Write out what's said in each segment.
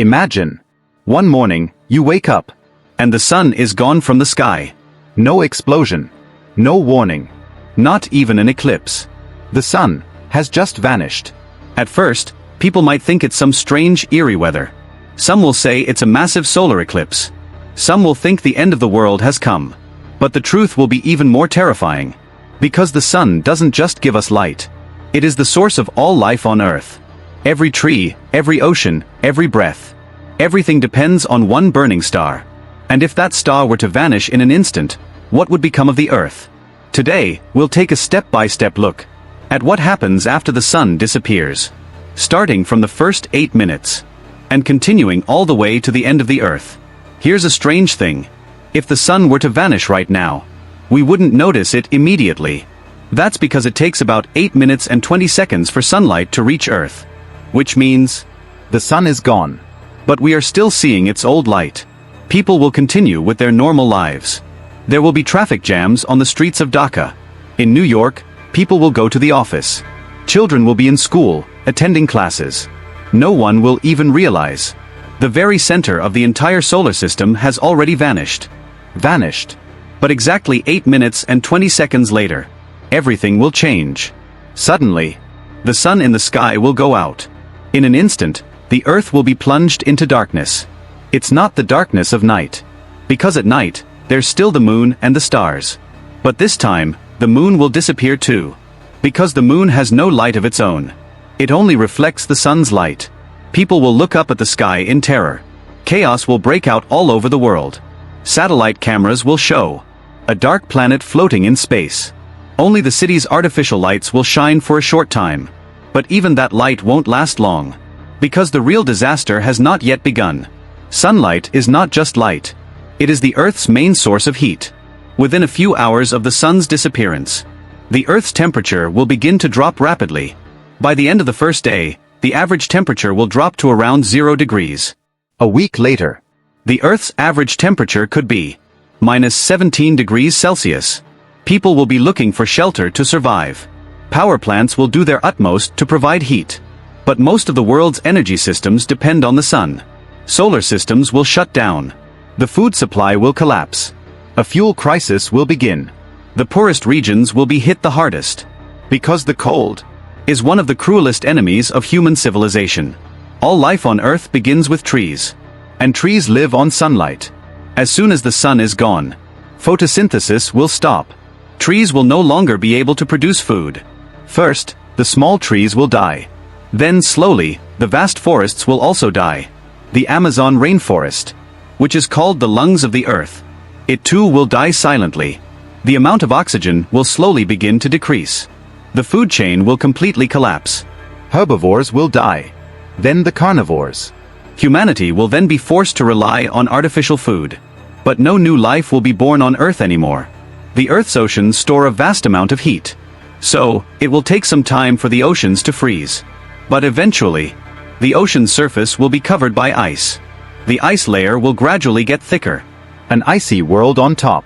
Imagine. One morning, you wake up, and the sun is gone from the sky. No explosion. No warning. Not even an eclipse. The sun has just vanished. At first, people might think it's some strange, eerie weather. Some will say it's a massive solar eclipse. Some will think the end of the world has come. But the truth will be even more terrifying. Because the sun doesn't just give us light. It is the source of all life on Earth. Every tree, every ocean, every breath. Everything depends on one burning star. And if that star were to vanish in an instant, what would become of the Earth? Today, we'll take a step-by-step look at what happens after the sun disappears. Starting from the first 8 minutes. And continuing all the way to the end of the Earth. Here's a strange thing. If the sun were to vanish right now, we wouldn't notice it immediately. That's because it takes about 8 minutes and 20 seconds for sunlight to reach Earth. Which means, the sun is gone. But we are still seeing its old light. People will continue with their normal lives. There will be traffic jams on the streets of Dhaka. In New York, people will go to the office. Children will be in school, attending classes. No one will even realize. The very center of the entire solar system has already vanished. Vanished. But exactly 8 minutes and 20 seconds later, everything will change. Suddenly, the sun in the sky will go out. In an instant, the Earth will be plunged into darkness. It's not the darkness of night. Because at night, there's still the moon and the stars. But this time, the moon will disappear too. Because the moon has no light of its own. It only reflects the sun's light. People will look up at the sky in terror. Chaos will break out all over the world. Satellite cameras will show a dark planet floating in space. Only the city's artificial lights will shine for a short time. But even that light won't last long. Because the real disaster has not yet begun. Sunlight is not just light. It is the Earth's main source of heat. Within a few hours of the sun's disappearance, the Earth's temperature will begin to drop rapidly. By the end of the first day, the average temperature will drop to around 0 degrees. A week later, the Earth's average temperature could be minus 17 degrees Celsius. People will be looking for shelter to survive. Power plants will do their utmost to provide heat. But most of the world's energy systems depend on the sun. Solar systems will shut down. The food supply will collapse. A fuel crisis will begin. The poorest regions will be hit the hardest. Because the cold is one of the cruelest enemies of human civilization. All life on Earth begins with trees. And trees live on sunlight. As soon as the sun is gone, photosynthesis will stop. Trees will no longer be able to produce food. First, the small trees will die. Then slowly, the vast forests will also die. The Amazon rainforest, which is called the lungs of the Earth. It too will die silently. The amount of oxygen will slowly begin to decrease. The food chain will completely collapse. Herbivores will die. Then the carnivores. Humanity will then be forced to rely on artificial food. But no new life will be born on Earth anymore. The Earth's oceans store a vast amount of heat. So, it will take some time for the oceans to freeze. But eventually, the ocean's surface will be covered by ice. The ice layer will gradually get thicker. An icy world on top.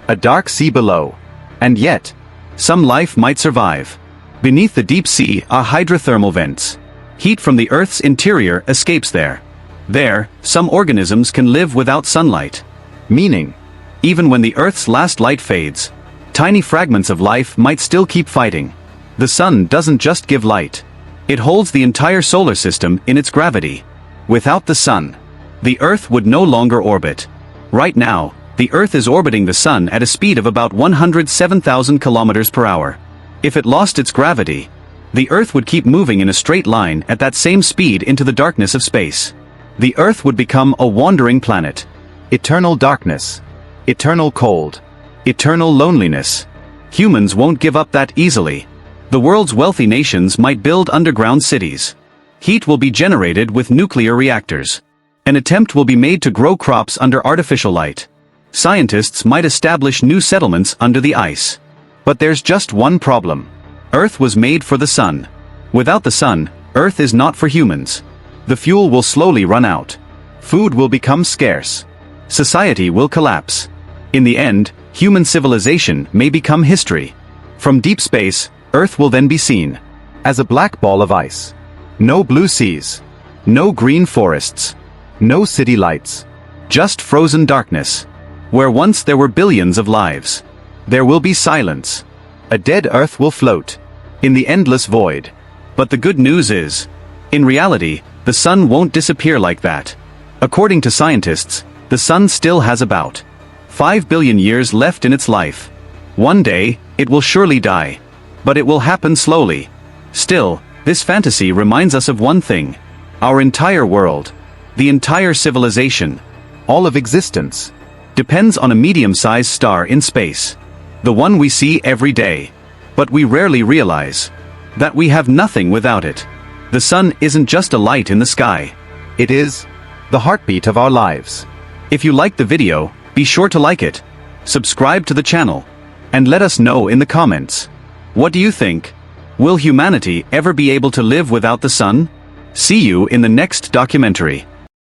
A dark sea below. And yet, some life might survive. Beneath the deep sea are hydrothermal vents. Heat from the Earth's interior escapes there. There, some organisms can live without sunlight. Meaning, even when the Earth's last light fades, tiny fragments of life might still keep fighting. The sun doesn't just give light. It holds the entire solar system in its gravity. Without the sun, the Earth would no longer orbit. Right now, the Earth is orbiting the sun at a speed of about 107,000 kilometers per hour. If it lost its gravity, the Earth would keep moving in a straight line at that same speed into the darkness of space. The Earth would become a wandering planet. Eternal darkness. Eternal cold. Eternal loneliness. Humans won't give up that easily. The world's wealthy nations might build underground cities. Heat will be generated with nuclear reactors. An attempt will be made to grow crops under artificial light. Scientists might establish new settlements under the ice. But there's just one problem. Earth was made for the sun. Without the sun, Earth is not for humans. The fuel will slowly run out. Food will become scarce. Society will collapse. In the end, human civilization may become history. From deep space, Earth will then be seen as a black ball of ice. No blue seas. No green forests. No city lights. Just frozen darkness. Where once there were billions of lives. There will be silence. A dead Earth will float in the endless void. But the good news is, in reality, the sun won't disappear like that. According to scientists, the sun still has about 5 billion years left in its life. One day, it will surely die. But it will happen slowly. Still, this fantasy reminds us of one thing. Our entire world, the entire civilization, all of existence, depends on a medium-sized star in space. The one we see every day. But we rarely realize that we have nothing without it. The sun isn't just a light in the sky. It is the heartbeat of our lives. If you liked the video, be sure to like it, subscribe to the channel, and let us know in the comments. What do you think? Will humanity ever be able to live without the sun? See you in the next documentary.